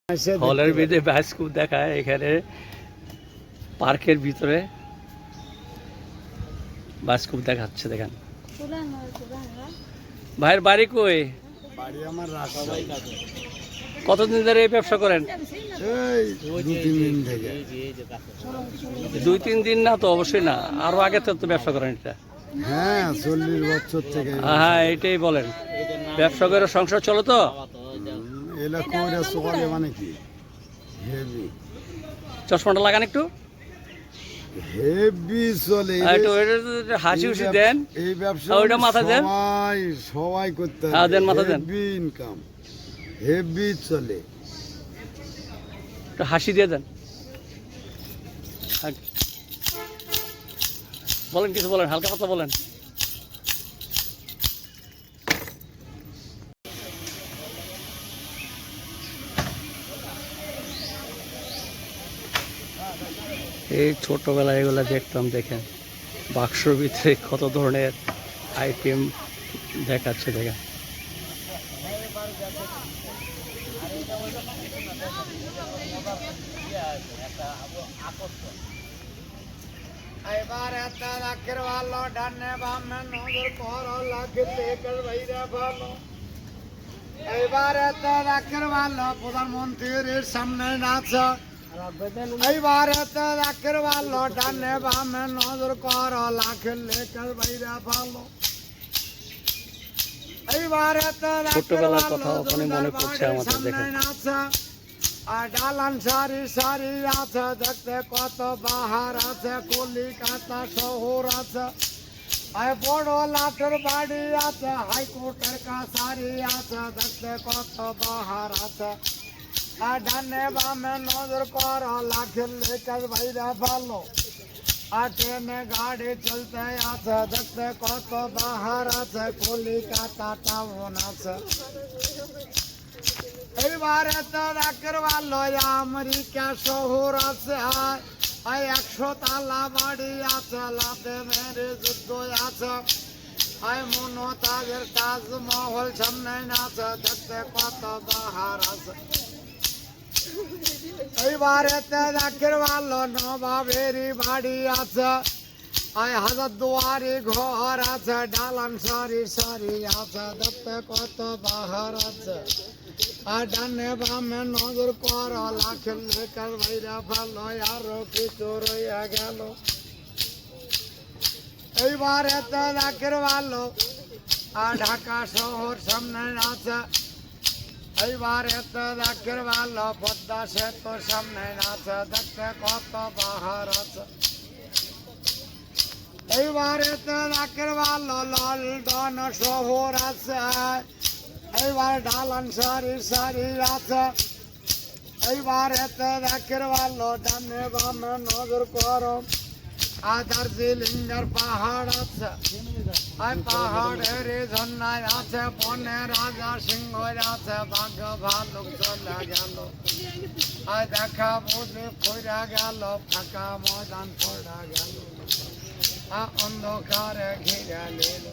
হলের ভিতরে বায়োস্কোপ দেখায়, এখানে পার্কের ভিতরে বায়োস্কোপ দেখাচ্ছে। দেখেন ভাইয়ের বাড়ি কই? বাড়ি আমার রাজশাহী। কতদিন ধরে এই ব্যবসা করেন? এই 2-3 দিন থেকে। 2-3 দিন না তো, অবশ্যই না, আরো আগে তো ব্যবসা করেন এটা? হ্যাঁ 40 বছর থেকে। হ্যাঁ এটাই বলেন, ব্যবসা করে সংসার চলো তো? এলা কইরা চলে মানে কি হেভি। চশমাটা লাগান একটু, হেভি চলে। একটু হাসি খুশি দেন। এই ব্যবসা ওইটা মাথা দেন, সবাই করতে হ্যাঁ দেন, মাথা দেন। হেভি ইনকাম, হেভি চলে। একটু হাসি দিয়ে দেন, বলেন কিছু বলেন, হালকা কথা বলেন। এই ছোটবেলায় এগুলো দেখতাম। দেখেন বাক্সর ভিতরে কত ধরনের আইটেম দেখাচ্ছে। দেখেন এবার এত রাখের ভালো ডানে বামে নজর করো লাগলে কর ভাইরা ভালো। এবার এত রাখের ভালো প্রধানমন্ত্রীর সামনে নাচ। এইবার এত রাখের ভালো ডানে বামে নজর করো লাগলে কর ভাইরা ভালো। এইবার এত রাখের ছোটবেলার কথা ওখানে মনে পড়ছে আমাদের। দেখেন নাচ আর ডালান সারি সারি আছে, দেখতে কত বাহার আছে, কলিকাতা শহর আছে, আর বড় লাটের বাড়ি আছে, হাইকোর্টের কাছারি আছে, দেখতে কত বাহার আছে। আর ডানে বামে নজর কর লাখের লেকার ভাইরা ভালো। আর ট্রেনে গাড়ি চলতে আছে, দেখতে কত বাহার আছে, কলিকাতা টাউন আছে। এইবারে তো রাখের ভালো আমেরিকা শহর আছে, 100 তালা বাড়ি আছে, লাতে মেরে যুদ্ধ আছে, মমতাজের তাজমহল সামনে আছে, দেখতে কত বাহার আছে। এইবারে তো রাখের ভালো নবাবেরই বাড়ি আছে, 1000 দুয়ারি ঘর আছে, ডালান সারি সারি আছে, দেখতে কত বাহার আছে। আর ডানে বামে নজর কর লাখের লেকার ভাইরা ভালো, আরো কিছু রইয়া গেল। এইবার এত রাখের ভালো আর ঢাকা শহর সামনে আছে। এইবার এত রাখের ভালো পদ্মা সেতুর সামনে আছে, দেখতে কত বাহার আছে। এইবার এত রাখের ভালো লন্ডন শহর আছে, এইবার ডালান সারি সারি আছে। এইবার এতে রাখের ভালো ডানে বামে নজর করো আর দার্জিলিংয়ের পাহাড় আছে, পাহাড়ের ঝর্ণায় আছে, বনে রাজা সিংহ আছে, বাঘ ভালুক চলে গেল, দেখা বুঝে ফিরা গেল, ফাঁকা ময়দান পড়া গেল, অন্ধকারে ঘিরে নিল।